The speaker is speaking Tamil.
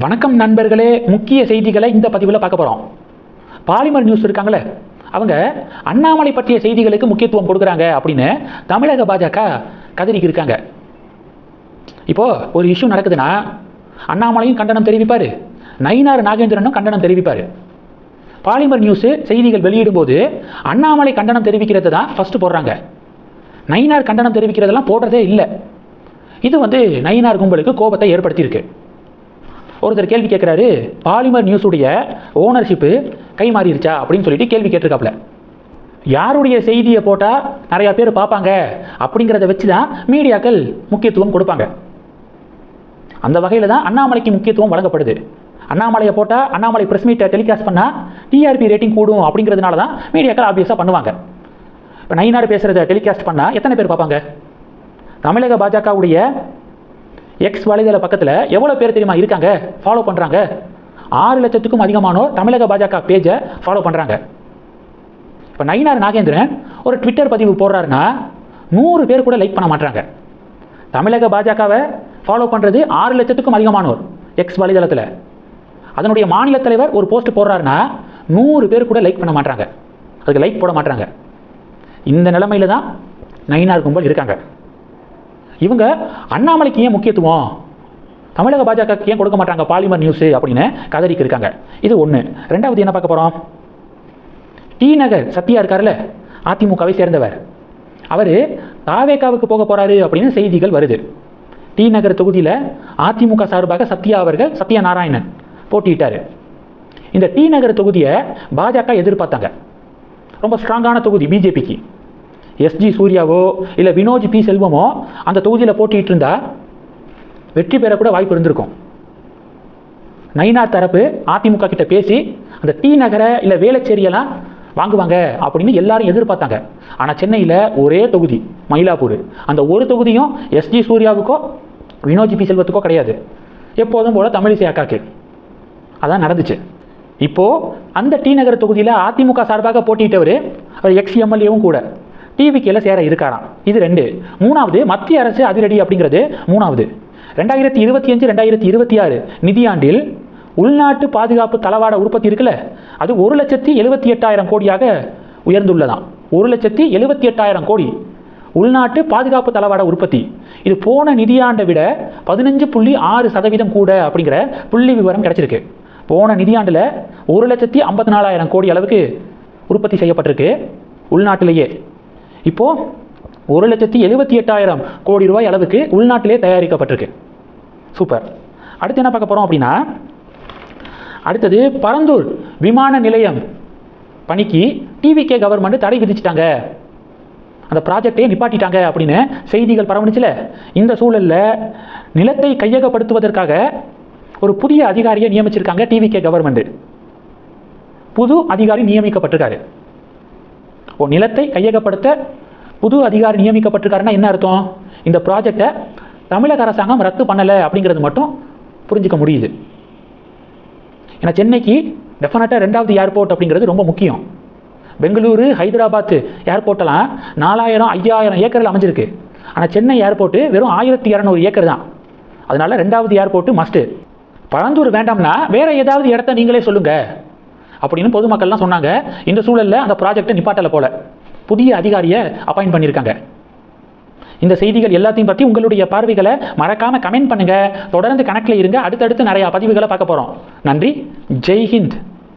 வணக்கம் நண்பர்களே, முக்கிய செய்திகளை இந்த பதிவில் பார்க்க போகிறோம். பாலிமர் நியூஸ் இருக்காங்களே, அவங்க அண்ணாமலை பற்றிய செய்திகளுக்கு முக்கியத்துவம் கொடுக்குறாங்க அப்படின்னு தமிழக பாஜக கதறிக்கு இருக்காங்க. இப்போது ஒரு இஷ்யூ நடக்குதுன்னா அண்ணாமலையும் கண்டனம் தெரிவிப்பார், நயினார் நாகேந்திரனும் கண்டனம் தெரிவிப்பார். பாலிமர் நியூஸு செய்திகள் வெளியிடும் போது அண்ணாமலை கண்டனம் தெரிவிக்கிறது தான் ஃபஸ்ட்டு போடுறாங்க. நயினார் கண்டனம் தெரிவிக்கிறதெல்லாம் போடுறதே இல்லை. இது நயினார் கும்பலுக்கு கோபத்தை ஏற்படுத்தியிருக்கு. ஒருத்தர் கேள்வி கேட்குறாரு, பாலிமர் நியூஸுடைய ஓனர்ஷிப்பு கை மாறிடுச்சா அப்படின்னு சொல்லிட்டு கேள்வி கேட்டிருக்காப்புல. யாருடைய செய்தியை போட்டால் நிறையா பேர் பார்ப்பாங்க அப்படிங்கிறத வச்சு தான் மீடியாக்கள் முக்கியத்துவம் கொடுப்பாங்க. அந்த வகையில் தான் அண்ணாமலைக்கு முக்கியத்துவம் வழங்கப்படுது. அண்ணாமலையை போட்டால், அண்ணாமலை ப்ரெஸ் மீட்டை டெலிகாஸ்ட் பண்ணால் டிஆர்பி ரேட்டிங் கூடும் அப்படிங்கிறதுனால தான் மீடியாக்கள் ஆப்வியஸாக பண்ணுவாங்க. இப்போ நயினார் பேசுகிறத டெலிகாஸ்ட் பண்ணால் எத்தனை பேர் பார்ப்பாங்க? தமிழக பாஜகவுடைய எக்ஸ் வலைதள பக்கத்தில் எவ்வளோ பேர் தெரியுமா இருக்காங்க, ஃபாலோ பண்ணுறாங்க? 6 லட்சத்துக்கும் அதிகமானோர் தமிழக பாஜக பேஜை ஃபாலோ பண்ணுறாங்க. இப்போ நயினார் நாகேந்திரன் ஒரு ட்விட்டர் பதிவு போடுறாருன்னா 100 பேர் கூட லைக் பண்ண மாட்டாங்க. தமிழக பாஜகவை ஃபாலோ பண்ணுறது 6 லட்சத்துக்கும் அதிகமானோர் எக்ஸ் வலைதளத்தில். அதனுடைய மாநில தலைவர் ஒரு போஸ்ட் போடுறாருன்னா 100 பேர் கூட லைக் பண்ண மாட்டாங்க, அதுக்கு லைக் போட மாட்டாங்க. இந்த நிலைமையில் தான் நயினார் கும்பல் இருக்காங்க. இவங்க அண்ணாமலைக்கு ஏன் முக்கியத்துவம், தமிழக பாஜக ஏன் கொடுக்க மாட்டாங்க பாலிமர் நியூஸு அப்படின்னு கதறிக்கு இருக்காங்க. இது ஒன்று. ரெண்டாவது என்ன பார்க்க போகிறோம், டி நகர் சத்யா இருக்கார்ல, அதிமுகவை சேர்ந்தவர், அவர் தாவேகாவுக்கு போக போகிறாரு அப்படின்னு செய்திகள் வருது. டி நகர் தொகுதியில் அதிமுக சார்பாக சத்யா நாராயணன் போட்டியிட்டார். இந்த டி நகர் தொகுதியை பாஜக எதிர்பார்த்தாங்க. ரொம்ப ஸ்ட்ராங்கான தொகுதி பிஜேபிக்கு. எஸ்ஜி சூர்யாவோ இல்லை வினோஜ் பி செல்வமோ அந்த தொகுதியில் போட்டிட்டு இருந்தால் வெற்றி பெற கூட வாய்ப்பு இருந்திருக்கும். நயினார் தரப்பு அதிமுக கிட்ட பேசி அந்த டி நகரை இல்லை வேளச்சேரியெல்லாம் வாங்குவாங்க அப்படின்னு எல்லாரும் எதிர்பார்த்தாங்க. ஆனால் சென்னையில் ஒரே தொகுதி மயிலாப்பூர், அந்த ஒரு தொகுதியும் எஸ்ஜி சூர்யாவுக்கோ வினோஜ் பி செல்வத்துக்கோ கிடையாது. எப்போதும் போல தமிழிசை அக்காக்கு அதான் நடந்துச்சு. இப்போது அந்த டி நகர் தொகுதியில் அதிமுக சார்பாக போட்டியிட்டவர் அவர் எக்ஸ் எம்எல்ஏவும் கூட டிவிக்கில் சேர இருக்காராம். இது 2. மூணாவது, மத்திய அரசு அதிரடி அப்படிங்கிறது மூணாவது. 2025-2026 நிதியாண்டில் உள்நாட்டு பாதுகாப்பு தளவாட உற்பத்தி இருக்குல்ல, அது 1,78,000 கோடியாக உயர்ந்துள்ளதாம். 1,78,000 கோடி உள்நாட்டு பாதுகாப்பு தளவாட உற்பத்தி. இது போன நிதியாண்டை விட 15.6% கூட அப்படிங்கிற புள்ளி விவரம் கிடைச்சிருக்கு. போன நிதியாண்டில் 1,54,000 கோடி அளவுக்கு உற்பத்தி செய்யப்பட்டிருக்கு உள்நாட்டிலேயே. இப்போது 1,78,000 கோடி ரூபாய் அளவுக்கு உள்நாட்டிலே தயாரிக்கப்பட்டிருக்கு. சூப்பர். அடுத்து என்ன பார்க்க போகிறோம் அப்படின்னா, அடுத்தது பரந்தூர் விமான நிலையம் பணிக்கு டிவிகே கவர்மெண்ட் தடை விதிச்சிட்டாங்க, அந்த ப்ராஜெக்டே நிப்பாட்டிட்டாங்க அப்படின்னு செய்திகள் பரவணுச்சுல. இந்த சூழலில் நிலத்தை கையகப்படுத்துவதற்காக ஒரு புதிய அதிகாரியை நியமிச்சிருக்காங்க டிவிகே கவர்மெண்ட். புது அதிகாரி நியமிக்கப்பட்டிருக்காரு. நிலத்தை கையகப்படுத்த புது அதிகாரி நியமிக்கப்பட்டிருக்காருன்னா என்ன அர்த்தம்? இந்த ப்ராஜெக்டை தமிழக அரசாங்கம் ரத்து பண்ணலை அப்படிங்கிறது மட்டும் புரிஞ்சிக்க முடியுது. ஏன்னா சென்னைக்கு டெஃபினட்டாக 2வது ஏர்போர்ட் அப்படிங்கிறது ரொம்ப முக்கியம். பெங்களூரு, ஹைதராபாத் ஏர்போர்ட்டெல்லாம் 4,000-5,000 ஏக்கரில் அமைஞ்சிருக்கு. ஆனால் சென்னை ஏர்போர்ட்டு வெறும் 1,200 ஏக்கர் தான். அதனால 2வது ஏர்போர்ட்டு மஸ்ட்டு. பரந்தூர் வேண்டாம்னா வேறு ஏதாவது இடத்த நீங்களே சொல்லுங்கள் அப்படின்னு பொதுமக்கள்லாம் சொன்னாங்க. இந்த சூழலில் அந்த ப்ராஜெக்டை நிப்பாட்டலை போல புதிய அதிகாரியை அப்பாயிண்ட் பண்ணியிருக்காங்க. இந்த செய்திகள் எல்லாத்தையும் பற்றி உங்களுடைய பார்வைகளை மறக்காமல் கமெண்ட் பண்ணுங்கள். தொடர்ந்து கணக்கில் இருங்க. அடுத்தடுத்து நிறையா பதிவுகளை பார்க்க போகிறோம். நன்றி. ஜெய் ஹிந்த்.